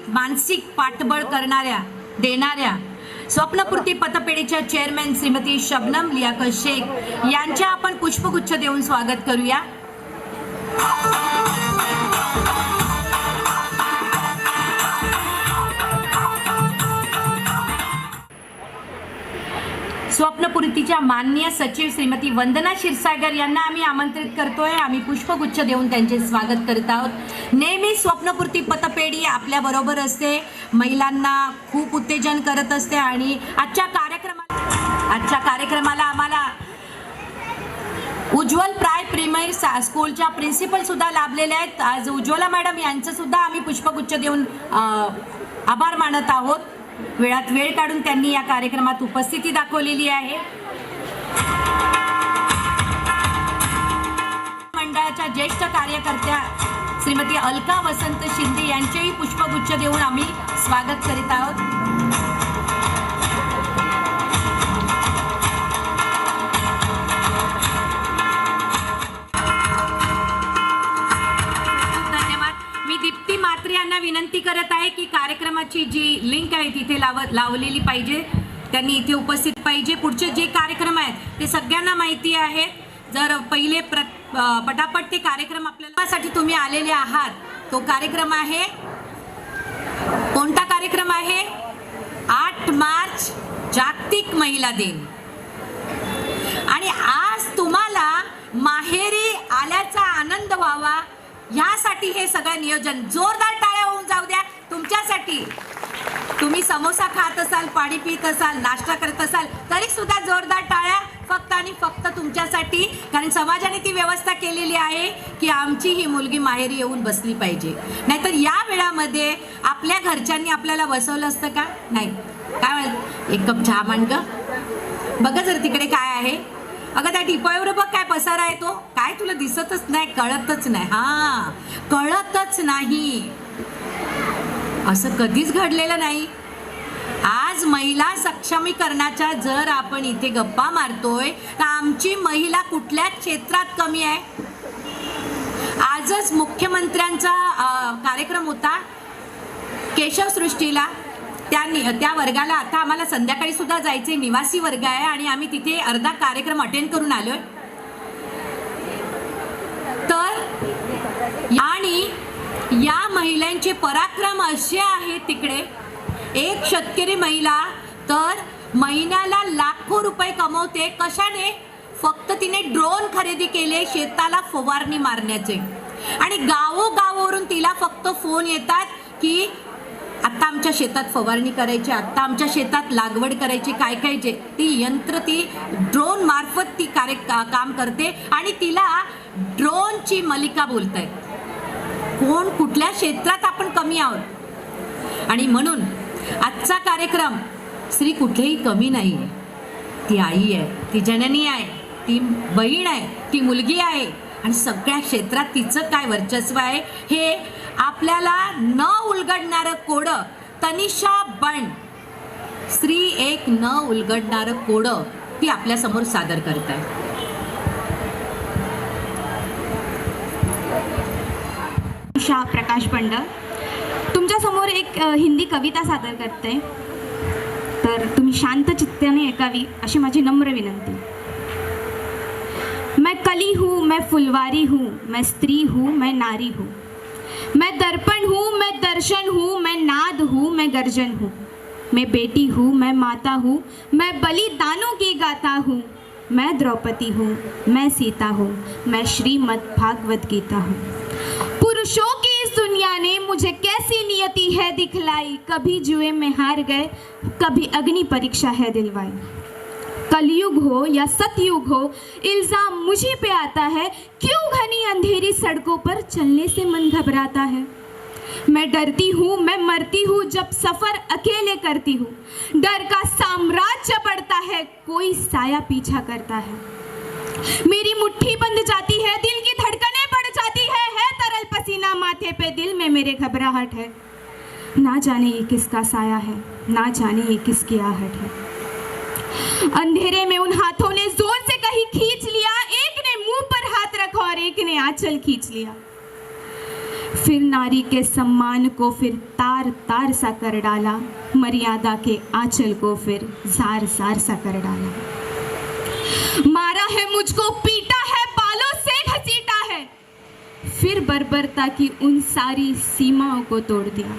मानसिक पाठबळ देणाऱ्या स्वप्नपूर्ती पतपेढीच्या चेअरमॅन श्रीमती शबनम लियाकत शेख यांच्या आपण पुष्पगुच्छ देऊन स्वागत करूया. स्वप्नपूर्तीच्या माननीय सचिव श्रीमती वंदना क्षीरसागर यांना आम्ही आमंत्रित करतोय. आम्ही पुष्पगुच्छ देऊन त्यांचे स्वागत करत आहोत. नेहमी स्वप्नपूर्ती पतपेढी आपल्या बरोबर असते, महिलांना खूप उत्तेजन करत असते आणि आजच्या कार्यक्रमाला आम्हाला उज्ज्वल प्रायमरी स्कूलच्या प्रिन्सिपल सुद्धा लाभलेले आहेत. आज उज्ज्वला मॅडम यांचं सुद्धा आम्ही पुष्पगुच्छ देऊन आभार मानत आहोत. वेळात वेळ काढून त्यांनी या कार्यक्रमात उपस्थिती दाखवलेली आहे. मंडळाच्या ज्येष्ठ कार्यकर्त्या श्रीमती अलका वसंत शिंदे यांचेही पुष्पगुच्छ देऊन आम्ही स्वागत करीत आहोत. यांना विनंती करत आहे की कार्यक्रमाची जी लिंक आहे तिथे लावलेली पाहिजे, त्यांनी इथे उपस्थित पाहिजे. पुढचे जे कार्यक्रम आहेत ते सगळ्यांना माहिती आहेत. जर पहिले पटापट ते कार्यक्रम आपल्यासाठी तुम्ही आलेले आहात, तो कार्यक्रम आहे, कोणता कार्यक्रम आहे? 8 मार्च जागतिक महिला दिन. आणि आज तुम्हाला माहेरी आल्याचा आनंद व्हावा यासाठी हे सगळं नियोजन. जोरदार टाळ्या होऊन जाऊ द्या तुमच्यासाठी. तुम्ही समोसा खात असाल, पाणी पित असाल, नाश्ता करत असाल तरी सुद्धा जोरदार टाळ्या फक्त आणि फक्त तुमच्यासाठी. कारण समाजाने ती व्यवस्था केलेली आहे की आमची ही मुलगी माहेरी येऊन बसली पाहिजे. नाहीतर या वेळामध्ये आपल्या घरच्यांनी आपल्याला बसवलं असतं का? नाही. काय म्हणत, एक कप चहा मांड ग, बघा जर तिकडे काय आहे. अगं त्या टिपायावर बघ काय पसारा आहे तो, काय तुला दिसतच नाही, कळतच नाही. कळतच नाही. असं कधीच घडलेलं नाही. आज महिला सक्षमीकरणाच्या जर आपण इथे गप्पा मारतोय तर आमची महिला कुठल्या क्षेत्रात कमी आहे? आजच मुख्यमंत्र्यांचा कार्यक्रम होता केशवसृष्टीला, त्या वर्गाला आता आम्हाला संध्याकाळी सुद्धा जायचे. निवासी वर्ग आहे आणि आम्ही तिथे अर्धा कार्यक्रम अटेंड करून आलोय. तर आणि या महिलांचे पराक्रम असे आहेत तिकडे. एक शेतकरी महिला तर महिन्याला लाखो रुपये कमवते. कशाने? फक्त तिने ड्रोन खरेदी केले शेताला फवारणी मारण्याचे. आणि गावोगाववरून तिला फक्त फोन येतात की आत्ता आमच्या शेतात फवारणी करायची, आत्ता आमच्या शेतात लागवड करायची, काय काय जे ती यंत्र ती ड्रोन मार्फत ती काम करते. आणि तिला ड्रोनची मलिका बोलतायत. कोण कुठल्या क्षेत्रात आपण कमी आहोत? आणि म्हणून आजचा कार्यक्रम स्त्री कुठेही कमी नाही आहे. ती आई आहे, ती जननी आहे, ती बहीण आहे, ती मुलगी आहे आणि सगळ्या क्षेत्रात तिचं काय वर्चस्व आहे हे आपल्याला न उलगडणारं कोडं तनिषा बंड, स्त्री एक न उलगडणारं कोडं ती आपल्या समोर सादर करत आहे. उषा प्रकाश बंड तुमच्या समोर एक हिंदी कविता सादर करते, तर तुम्ही शांत चित्ताने ऐकावी अशी माझी नम्र विनंती. मैं कली हूँ, मैं फुलवारी हूँ, मैं स्त्री हूँ, मैं नारी हूँ, मैं दर्पण हूँ, मैं दर्शन हूँ, मैं नाद हूँ, मैं गर्जन हूँ, मैं बेटी हूँ, मैं माता हूँ, मैं बलिदानों की गाथा हूँ, मैं द्रौपदी हूँ, मैं सीता हूँ, मैं श्रीमद् भागवत गीता हूँ. पुरुषों की इस दुनिया ने मुझे कैसी नियति है दिखलाई, कभी जुए में हार गए, कभी अग्नि परीक्षा है दिलवाई. कलयुग हो या सतयुग हो, इल्जाम मुझी पे आता है, क्यों घनी अंधेरी सड़कों पर चलने से मन घबराता है. मैं डरती हूँ, मैं मरती हूँ जब सफर अकेले करती हूँ. डर का साम्राज्य बढ़ता है, कोई साया पीछा करता है. मेरी मुट्ठी बंध जाती है, दिल की धड़कनें बढ़ जाती है तरल पसीना माथे पे, दिल में मेरे घबराहट है. ना जाने ये किसका साया है, ना जाने ये किसकी आहट है. अंधेरे में उन हाथों ने जोर से कहीं खींच लिया, एक ने मुंह पर हाथ रखा और एक ने आंचल खींच लिया. फिर नारी के सम्मान को फिर तार तार सा कर डाला, मर्यादा के आंचल को फिर जार जार सा कर डाला। मारा है मुझको, पीटा है, बालों से घसीटा है, फिर बर्बरता की उन सारी सीमाओं को तोड़ दिया।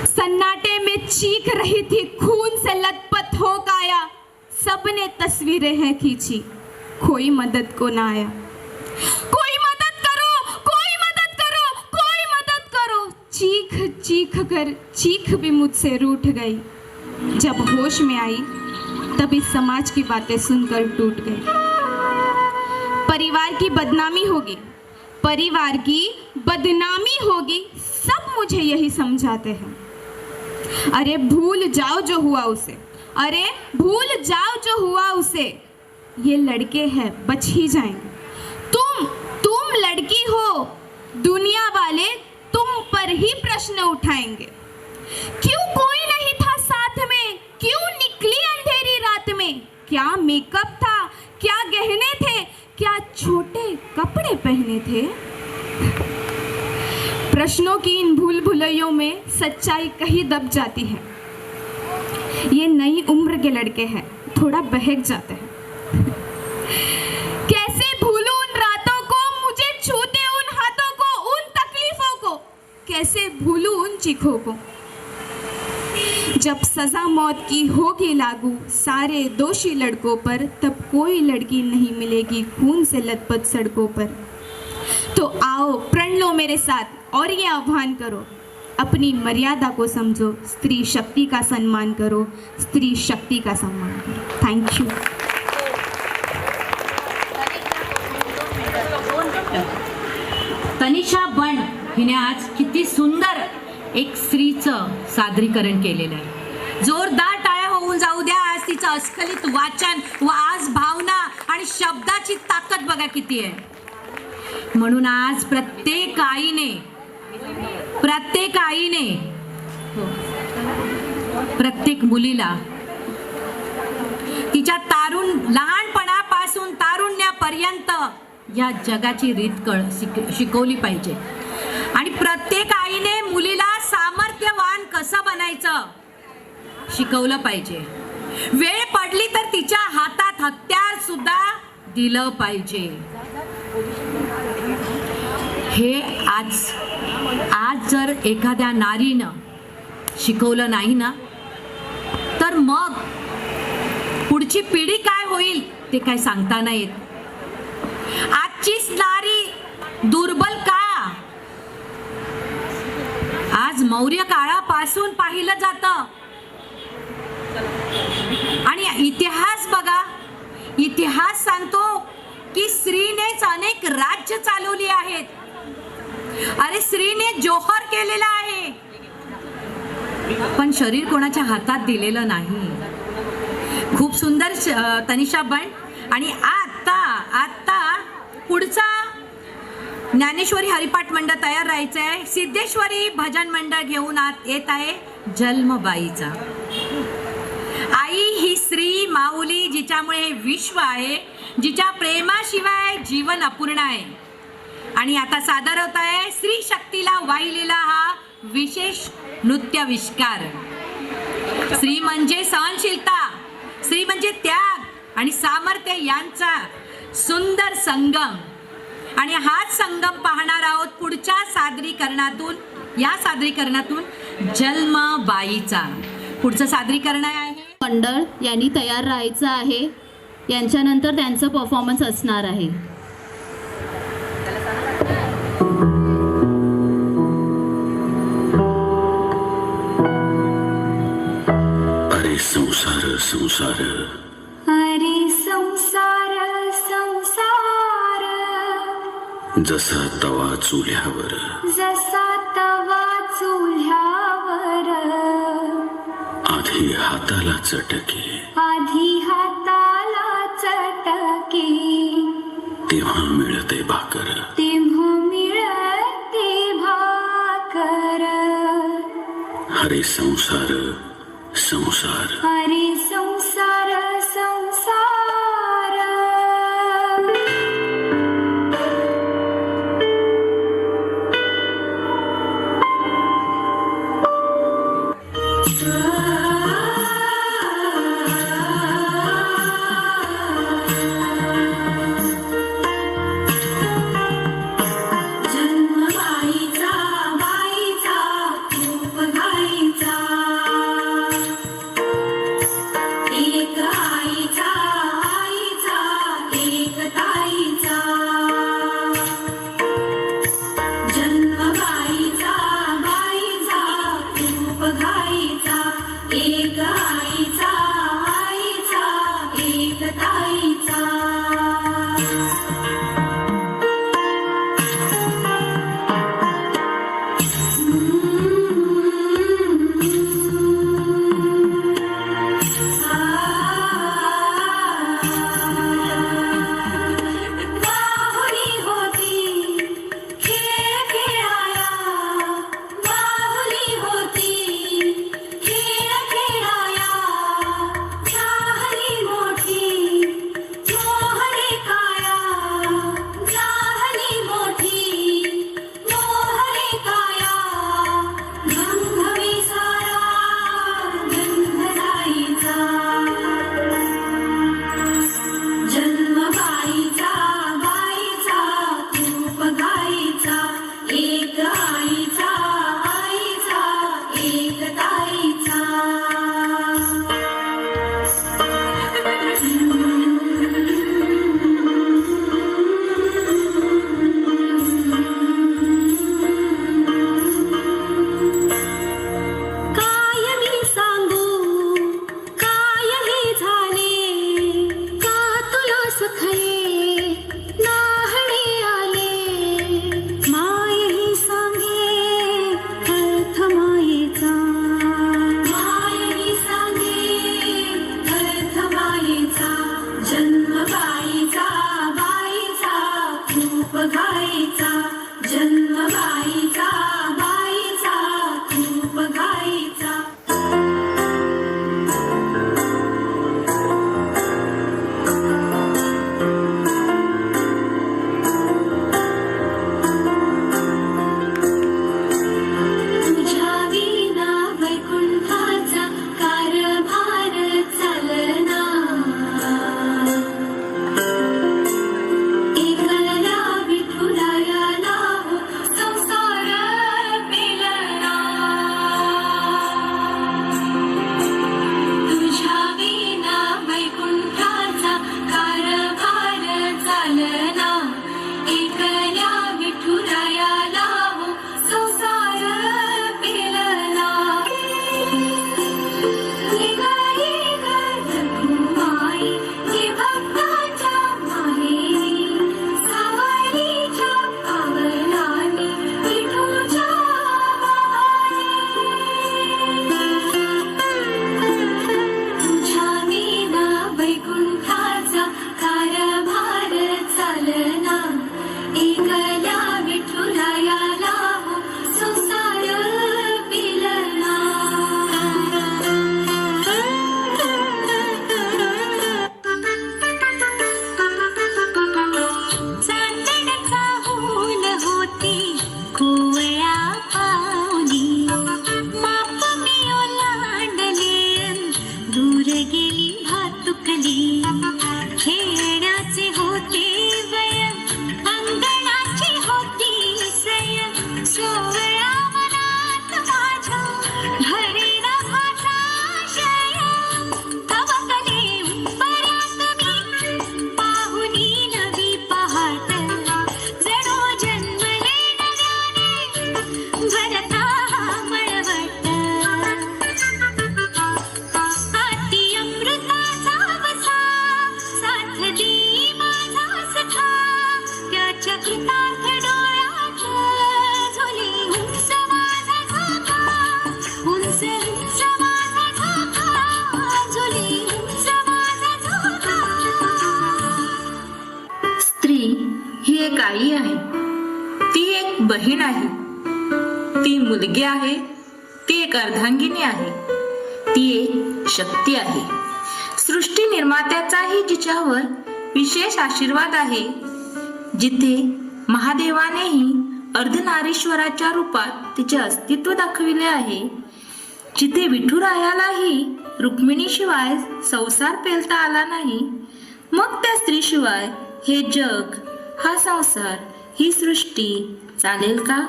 सन्नाटे में चीख रही थी, खून से लथपथ हो काया, सबने तस्वीरें हैं खींची, कोई मदद को ना आया। कोई मदद करो, कोई मदद करो, कोई मदद करो, चीख चीख कर चीख भी मुझसे रूठ गई। जब होश में आई तब इस समाज की बातें सुनकर टूट गई। परिवार की बदनामी होगी, परिवार की बदनामी होगी, सब मुझे यही समझाते हैं। अरे भूल जाओ जो हुआ उसे, अरे भूल जाओ जो हुआ उसे, ये लड़के हैं बच ही जाएंगे। तुम लड़की हो, दुनिया वाले तुम पर ही प्रश्न उठाएंगे। क्यों कोई नहीं था साथ में, क्यों निकली अंधेरी रात में, क्या मेकअप था, क्या गहने थे, क्या छोटे कपड़े पहने थे। प्रश्नों की इन भूल भुलैयों में सच्चाई कहीं दब जाती है। ये नई उम्र के लड़के हैं, थोड़ा बहक जाते हैं। कैसे भूलूं उन रातों को, मुझे छूते उन हाथों को, उन तकलीफों को, कैसे भूलूं उन चीखों को। जब सजा मौत की होगी लागू सारे दोषी लड़कों पर, तब कोई लड़की नहीं मिलेगी खून से लथपथ सड़कों पर। तो आओ प्रण लो मेरे साथ और ये आह्वान करो, अपनी मर्यादा को समझो, स्त्री शक्ति का सम्मान करो, स्त्री शक्ति का सम्मान करो। Thank you. तनिषा बंड हिने आज किती सुंदर एक स्त्रीचं सादरीकरण केलेलं आहे। जोरदार टाळ्या होऊन जाऊ द्या। आज तिचं अस्खलित वाचन व आज भावना आणि शब्दाची ताकद बघा किती आहे। म्हणून आज प्रत्येक आईने प्रत्येक मुलीला तिच्या लहानपणापासून तारुण्यापर्यंत या जगाची रीतकळ शिकवली पाहिजे। आणि प्रत्येक आईने मुलीला सामर्थ्यवान कसं बनायचं शिकवलं पाहिजे। वेळ पडली तर तिच्या हातात हत्यार सुद्धा दिलं पाहिजे। हे आज जर एखाद्या नारीनं शिकवलं नाही ना, तर मग पुढची पिढी काय होईल ते काय सांगता नाही येत। आजचीच नारी दुर्बल का? आज मौर्य काळापासून पाहिलं जातं आणि इतिहास बघा, इतिहास सांगतो की स्त्रीनेच अनेक राज्य चालवली आहेत। अरे स्त्रीने जोहर केलेला आहे, पण शरीर कोणाच्या हातात दिलेलं नाही। खूप सुंदर तनिषा बंड। आणि आता पुढचा ज्ञानेश्वरी हरिपाठ मंडळ तयार राहायचं आहे। सिद्धेश्वरी भजन मंडळ घेऊन येत आहे जन्मबाईचा। आई ही स्त्री माऊली जिच्यामुळे हे विश्व आहे, जिच्या प्रेमाशिवाय जीवन अपूर्ण आहे। आणि आता सादर होत आहे स्त्री शक्तीला वाहिलेला हा विशेष नृत्याविष्कार। स्त्री म्हणजे सहनशीलता, स्त्री म्हणजे त्याग आणि सामर्थ्य यांचा सुंदर संगम। आणि हाच संगम पाहणार आहोत पुढच्या सादरीकरणातून, या सादरीकरणातून जन्मबाईचा। पुढचं सादरीकरण आहे मंडळ यांनी तयार राहायचं आहे। यांच्यानंतर त्यांचं परफॉर्मन्स असणार आहे। अरे संसार संसार, अरे संसार संसार, जसा तवा चुल्यावर, जसा तवा चुल्यावर, आधी हाताला चटके, आधी हाताला चटके, तेव्हा मिळते भाकर, तेव्हा मिळते भाकर। अरे संसार संसार, अरे संसार संसार, अंकितात डोळ्यात झोली उंच माझा झोका उंच उंच माझा झोका झोली उंच माझा झोका. स्त्री ही एक आई आहे, ती एक बहीण आहे, ती मुलगी आहे, ती एक अर्धांगिनी आहे, ती एक शक्ती आहे. सृष्टी निर्मात्याचाही जिच्यावर विशेष आशीर्वाद आहे, जिथे महादेवानेही अर्धनारीश्वराच्या रूपात तिचे अस्तित्व दाखविले आहे, जिथे विठुरायालाही रुक्मिणीशिवाय संसार पेलता आला नाही, मग त्या स्त्रीशिवाय हे जग, हा संसार, ही सृष्टी चालेल का?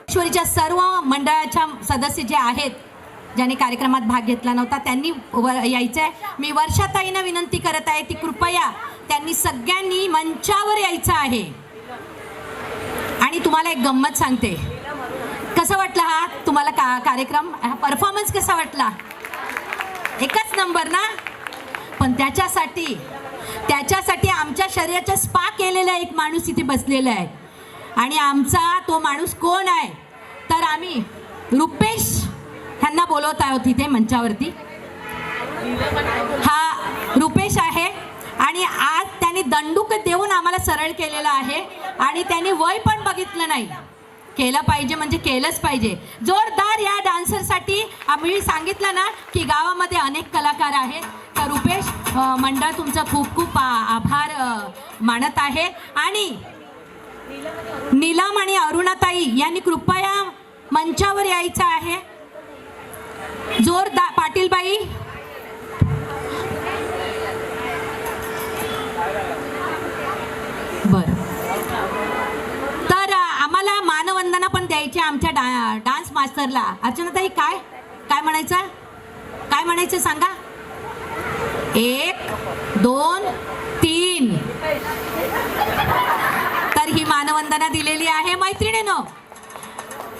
ईश्वरीच्या सर्व मंडळाच्या सदस्य जे आहेत, ज्यांनी कार्यक्रमात भाग घेतला नव्हता, त्यांनी यायचं आहे. मी वर्षाताईंना विनंती करत आहे, ती कृपया त्यांनी सगळ्यांनी मंचावर यायचं आहे. आणि तुम्हाला एक गंमत सांगते, कसं वाटला हा तुम्हाला कार्यक्रम, हा परफॉर्मन्स कसा वाटला? एकच नंबर ना. पण त्याच्यासाठी आमच्या शरीराचा स्पा केलेला एक माणूस इथे बसलेला आहे. आणि आमचा तो माणूस कोण आहे? तर आम्ही रुपेश ह्यांना बोलवत आहोत इथे मंचावरती. हा रुपेश आहे आणि आज त्यांनी दंडूक देऊन आम्हाला सरळ केलेला आहे. आणि त्यांनी वय पण बघितलं नाही. केलं पाहिजे म्हणजे केलंच पाहिजे. जोरदार या डान्सरसाठी. आम्ही सांगितलं ना की गावामध्ये अनेक कलाकार आहेत. तर रुपेश मंडळ तुमचं खूप खूप आभार मानत आहे. आणि नीलम आणि अरुणाताई यांनी कृपया मंचावर यायचं आहे. जोरदार. पाटीलबाई, बर. तर आम्हाला मानवंदना पण द्यायची आमच्या डान्स मास्टरला. अर्चनाताई, काय म्हणायचं सांगा. 1 2 3. तर ही मानवंदना दिलेली आहे. मैत्रिणींनो,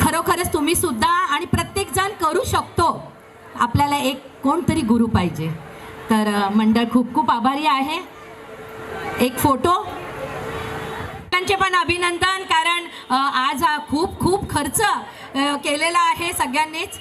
खरोखरच तुम्ही सुद्धा आणि प्रत्येक जण करू शकतो. आपल्याला एक कोणतरी गुरु पाहिजे. तर मंडळ खूप खूप आभारी आहे. एक फोटो. त्यांचे पण अभिनंदन, कारण आज खूप खर्च केलेला आहे सगळ्यांनीच.